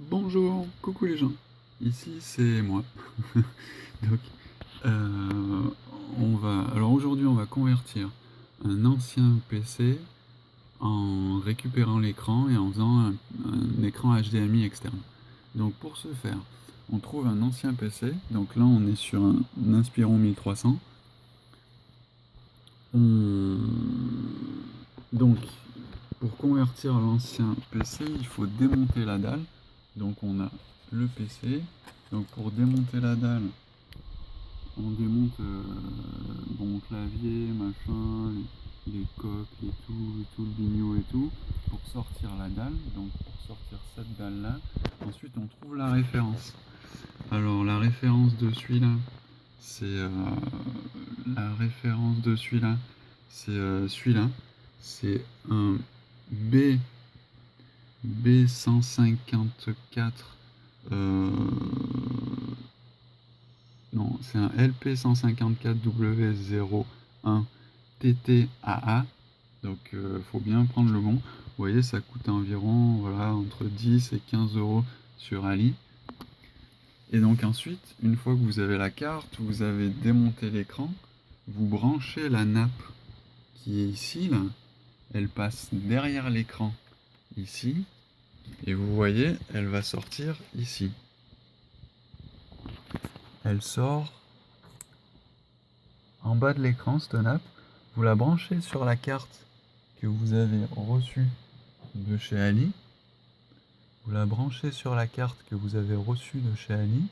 Bonjour, coucou les gens, ici c'est moi. Donc, alors aujourd'hui on va convertir un ancien PC en récupérant l'écran et en faisant un écran HDMI externe. Donc pour ce faire, on trouve un ancien PC, donc là on est sur un Inspiron 1300. Donc pour convertir l'ancien PC, il faut démonter la dalle. Donc on a le PC. Donc pour démonter la dalle, on démonte bon, clavier, machin, les coques et tout le bignou et tout, pour sortir la dalle. Donc pour sortir cette dalle là, ensuite on trouve la référence. Alors la référence de celui-là, c'est celui-là. C'est un B B154, non, c'est un LP154W01 TTAA. Donc faut bien prendre le bon. Vous voyez, ça coûte environ voilà, entre 10 et 15 euros sur Ali. Et donc ensuite, une fois que vous avez la carte, vous avez démonté l'écran, vous branchez la nappe qui est ici, là. Elle passe derrière l'écran, ici. Et vous voyez, elle va sortir ici. Elle sort en bas de l'écran, cette nappe. Vous la branchez sur la carte que vous avez reçue de chez Ali. Vous la branchez sur la carte que vous avez reçue de chez Ali.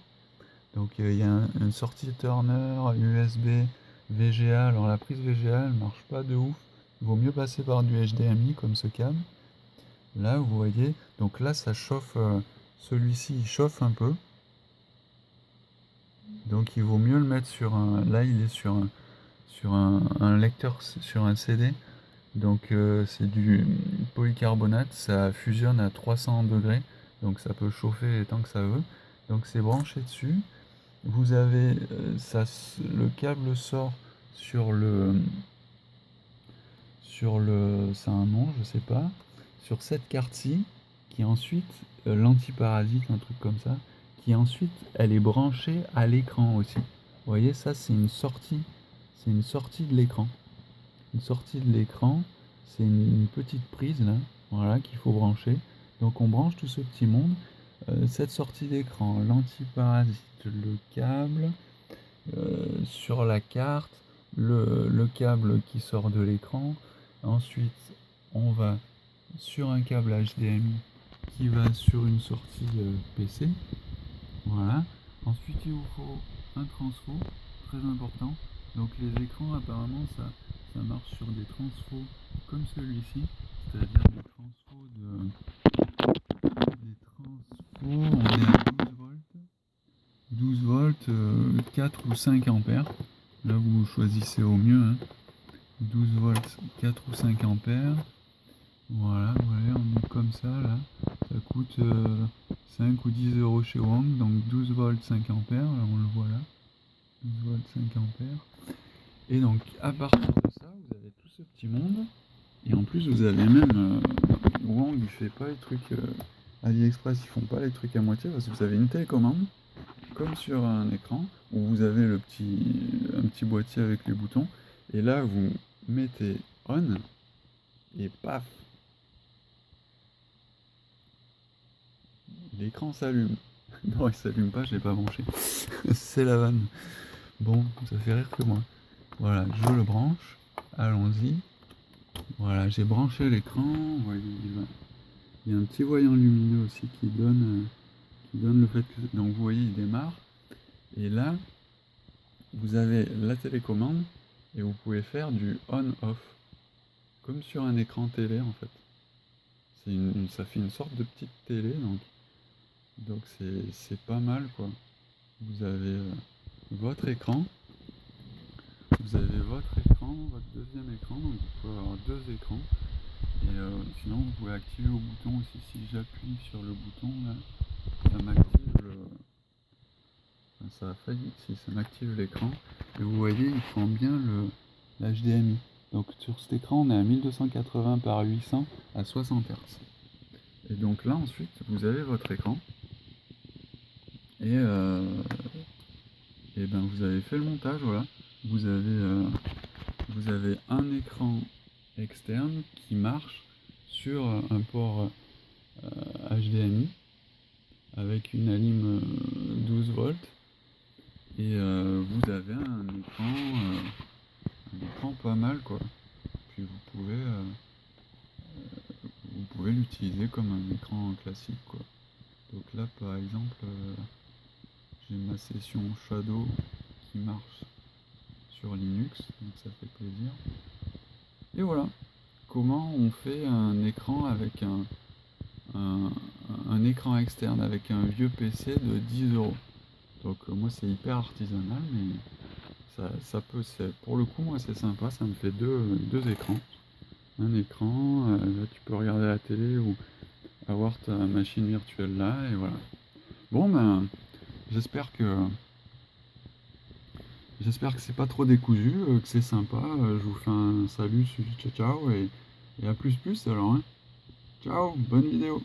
Donc il y a une sortie Turner, USB, VGA. Alors la prise VGA, elle marche pas de ouf. Il vaut mieux passer par du HDMI comme ce câble. Là, vous voyez, donc là, ça chauffe. Celui-ci, il chauffe un peu. Donc il vaut mieux le mettre sur un. Là, il est sur un lecteur, sur un CD. Donc c'est du polycarbonate, ça fusionne à 300 degrés, donc ça peut chauffer tant que ça veut. Donc c'est branché dessus. Vous avez le câble sort c'est un nom, je sais pas, sur cette carte-ci, qui ensuite l'antiparasite, un truc comme ça, qui ensuite elle est branchée à l'écran aussi. Vous voyez, ça c'est une sortie de l'écran. Une sortie de l'écran, c'est une petite prise là, voilà, qu'il faut brancher. Donc on branche tout ce petit monde. Cette sortie d'écran, l'antiparasite, le câble, sur la carte, le câble qui sort de l'écran. Ensuite, on va sur un câble HDMI qui va sur une sortie PC. Voilà. Ensuite, il vous faut un transfo, très important. Donc les écrans, apparemment, ça marche sur des transfos comme celui-ci, c'est-à-dire on est à 12 volts, 4 ou 5 ampères. Là, vous choisissez au mieux, hein. 12 volts, 4 ou 5 ampères. Voilà, vous voyez, on est comme ça, là. Ça coûte 5 ou 10 euros chez Wang, donc 12 volts, 5 ampères, là, on le voit là. 12 volts, 5 ampères. Et donc, à partir de ça, vous avez tout ce petit monde. Et en plus, vous avez même... Wang, il fait pas les trucs... AliExpress, ils font pas les trucs à moitié, parce que vous avez une télécommande, comme sur un écran, où vous avez un petit boîtier avec les boutons. Et là, vous mettez on, et paf, l'écran s'allume. Non, il s'allume pas, je l'ai pas branché. C'est la vanne. Bon, ça fait rire que moi. Voilà, je le branche. Allons-y. Voilà, j'ai branché l'écran. Vous voyez, il y a un petit voyant lumineux aussi qui donne le fait que... Donc vous voyez, il démarre. Et là, vous avez la télécommande et vous pouvez faire du on-off. Comme sur un écran télé en fait. Ça fait une sorte de petite télé, donc c'est pas mal quoi. Vous avez votre écran, votre deuxième écran, donc vous pouvez avoir deux écrans. Et sinon vous pouvez activer au bouton aussi. Si j'appuie sur le bouton là, ça m'active ça a failli, si ça m'active l'écran. Et vous voyez, il prend bien l'HDMI. Donc sur cet écran on est à 1280 par 800 à 60 Hz. Et donc là ensuite vous avez votre écran et, et ben vous avez fait le montage, voilà. Vous avez un écran externe qui marche sur un port HDMI avec une alim 12 volts et vous avez un écran pas mal quoi. Puis vous pouvez l'utiliser comme un écran classique quoi. Donc là par exemple j'ai ma session Shadow qui marche sur Linux, donc ça fait plaisir. Et voilà, comment on fait un écran avec un écran externe avec un vieux PC de 10 €. Donc moi c'est hyper artisanal, mais pour le coup moi c'est sympa, ça me fait deux écrans. Un écran, là tu peux regarder la télé ou avoir ta machine virtuelle là, et voilà. Bon ben, j'espère que j'espère que c'est pas trop décousu, que c'est sympa. Je vous fais un salut, ciao ciao, et à plus alors, hein. Ciao, bonne vidéo.